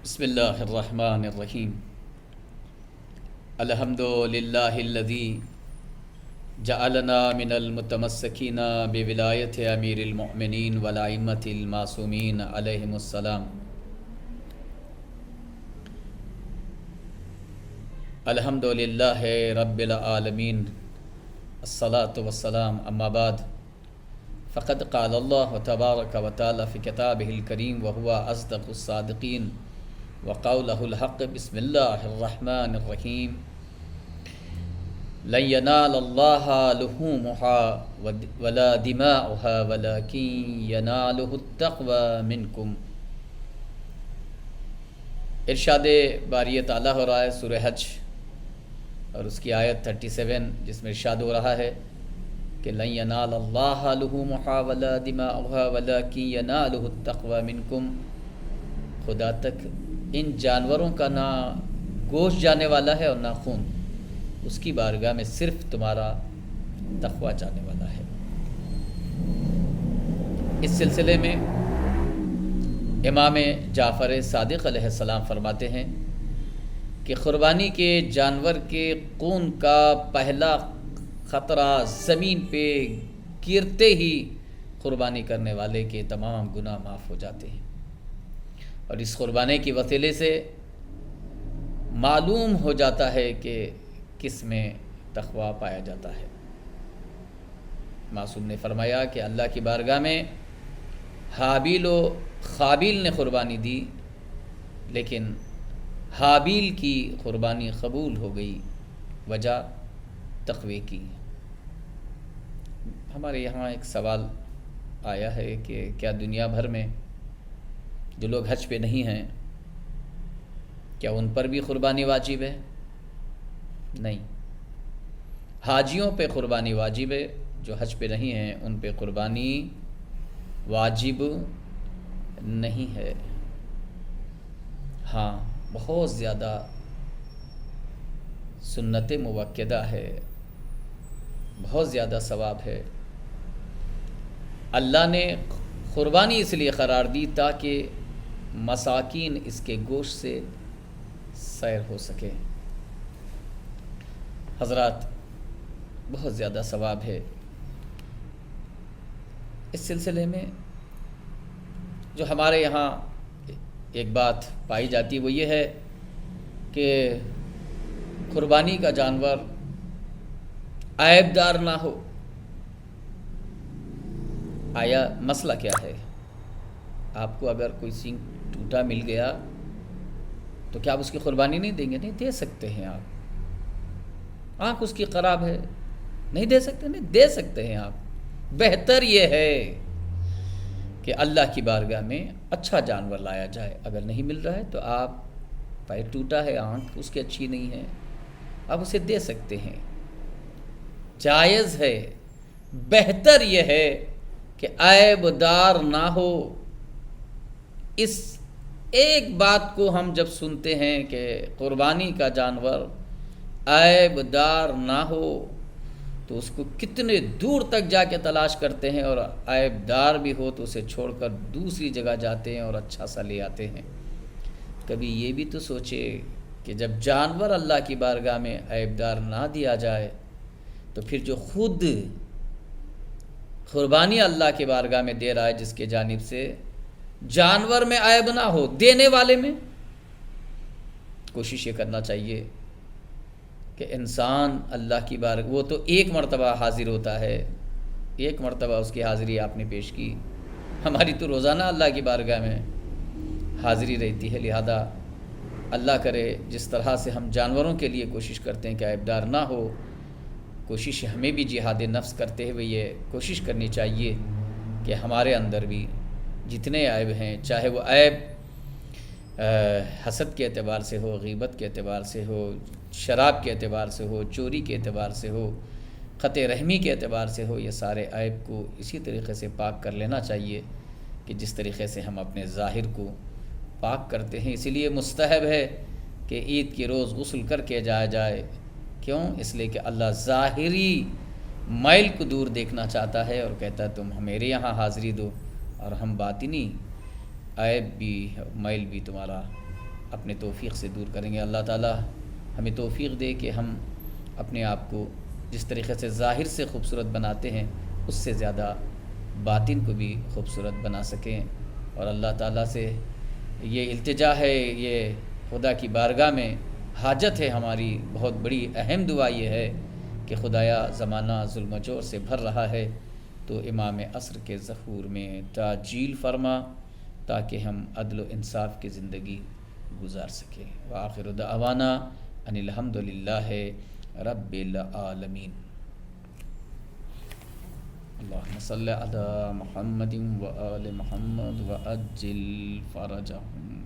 بسم اللہ الرحمن الرحیم الحمد للہ الذی جعلنا من المتمسکین بولایت امیر المؤمنین والائمۃ المعصومین علیہم السلام۔ الحمد للہ رب العالمین، الصلاۃ والسلام، اما بعد فقد قال اللہ تبارک و تعالی فی کتابہ الکریم وہو اصدق الصادقین وقولہ الحق۔ بسم اللہ الرحمن الرحیم۔ لن ینال اللہ لحومها ولا دماؤها ولکن ینالہ التقوی منکم۔ ارشاد باری تعالیٰ ہو رہا ہے سورہ حج اور اس کی آیت 37، جس میں ارشاد ہو رہا ہے کہ لن ینال اللہ لحومها ولا دماؤها ولکن ینالہ التقوی منکم۔ خدا تک ان جانوروں کا نہ گوشت جانے والا ہے اور نہ خون، اس کی بارگاہ میں صرف تمہارا تقوی جانے والا ہے۔ اس سلسلے میں امام جعفر صادق علیہ السلام فرماتے ہیں کہ قربانی کے جانور کے خون کا پہلا خطرہ زمین پہ گرتے ہی قربانی کرنے والے کے تمام گناہ معاف ہو جاتے ہیں، اور اس قربانی کے وسیلے سے معلوم ہو جاتا ہے کہ کس میں تقوی پایا جاتا ہے۔ معصوم نے فرمایا کہ اللہ کی بارگاہ میں حابیل و قابیل نے قربانی دی، لیکن حابیل کی قربانی قبول ہو گئی، وجہ تقوی کی۔ ہمارے یہاں ایک سوال آیا ہے کہ کیا دنیا بھر میں جو لوگ حج پہ نہیں ہیں، کیا ان پر بھی قربانی واجب ہے؟ نہیں، حاجیوں پہ قربانی واجب ہے، جو حج پہ نہیں ہیں ان پہ قربانی واجب نہیں ہے۔ ہاں، بہت زیادہ سنت موقدہ ہے، بہت زیادہ ثواب ہے۔ اللہ نے قربانی اس لیے قرار دی تاکہ مساکین اس کے گوشت سے سیر ہو سکے۔ حضرات، بہت زیادہ ثواب ہے۔ اس سلسلے میں جو ہمارے یہاں ایک بات پائی جاتی وہ یہ ہے کہ قربانی کا جانور عیب دار نہ ہو۔ آیا مسئلہ کیا ہے؟ آپ کو اگر کوئی سینگ ٹوٹا مل گیا تو کیا آپ اس کی قربانی نہیں دیں گے؟ نہیں دے سکتے ہیں آپ۔ آنکھ اس کی خراب ہے، نہیں دے سکتے؟ نہیں دے سکتے ہیں آپ۔ بہتر یہ ہے کہ اللہ کی بارگاہ میں اچھا جانور لایا جائے۔ اگر نہیں مل رہا ہے تو آپ، پیر ٹوٹا ہے، آنکھ اس کی اچھی نہیں ہے، آپ اسے دے سکتے ہیں، جائز ہے۔ بہتر یہ ہے کہ عیب دار نہ ہو۔ اس ایک بات کو ہم جب سنتے ہیں کہ قربانی کا جانور عیب دار نہ ہو تو اس کو کتنے دور تک جا کے تلاش کرتے ہیں، اور عیب دار بھی ہو تو اسے چھوڑ کر دوسری جگہ جاتے ہیں اور اچھا سا لے آتے ہیں۔ کبھی یہ بھی تو سوچے کہ جب جانور اللہ کی بارگاہ میں عیب دار نہ دیا جائے تو پھر جو خود قربانی اللہ کی بارگاہ میں دے رہا ہے، جس کے جانب سے جانور میں عیب نہ ہو، دینے والے میں کوشش یہ کرنا چاہیے کہ انسان اللہ کی بارگاہ، وہ تو ایک مرتبہ حاضر ہوتا ہے، ایک مرتبہ اس کی حاضری آپ نے پیش کی۔ ہماری تو روزانہ اللہ کی بارگاہ میں حاضری رہتی ہے، لہذا اللہ کرے جس طرح سے ہم جانوروں کے لیے کوشش کرتے ہیں کہ عیب دار نہ ہو، کوشش ہمیں بھی جہاد نفس کرتے ہوئے یہ کوشش کرنی چاہیے کہ ہمارے اندر بھی جتنے عیب ہیں، چاہے وہ عیب حسد کے اعتبار سے ہو، غیبت کے اعتبار سے ہو، شراب کے اعتبار سے ہو، چوری کے اعتبار سے ہو، قطع رحمی کے اعتبار سے ہو، یہ سارے عیب کو اسی طریقے سے پاک کر لینا چاہیے کہ جس طریقے سے ہم اپنے ظاہر کو پاک کرتے ہیں۔ اسی لیے مستحب ہے کہ عید کے روز غسل کر کے جایا جائے۔ کیوں؟ اس لیے کہ اللہ ظاہری میل کو دور دیکھنا چاہتا ہے اور کہتا ہے تم میرے یہاں حاضری دو، اور ہم باطنی عیب بھی میل بھی تمہارا اپنے توفیق سے دور کریں گے۔ اللہ تعالیٰ ہمیں توفیق دے کہ ہم اپنے آپ کو جس طریقے سے ظاہر سے خوبصورت بناتے ہیں اس سے زیادہ باطن کو بھی خوبصورت بنا سکیں، اور اللہ تعالیٰ سے یہ التجا ہے، یہ خدا کی بارگاہ میں حاجت ہے ہماری، بہت بڑی اہم دعا یہ ہے کہ خدایا زمانہ ظلم و جور سے بھر رہا ہے تو امام عصر کے ظہور میں تعجیل فرما تاکہ ہم عدل و انصاف کی زندگی گزار سکیں۔ وآخر دعوانا ان الحمد للہ رب العالمین۔ اللہم صلی علی محمد وآل محمد وعجل فرجہم۔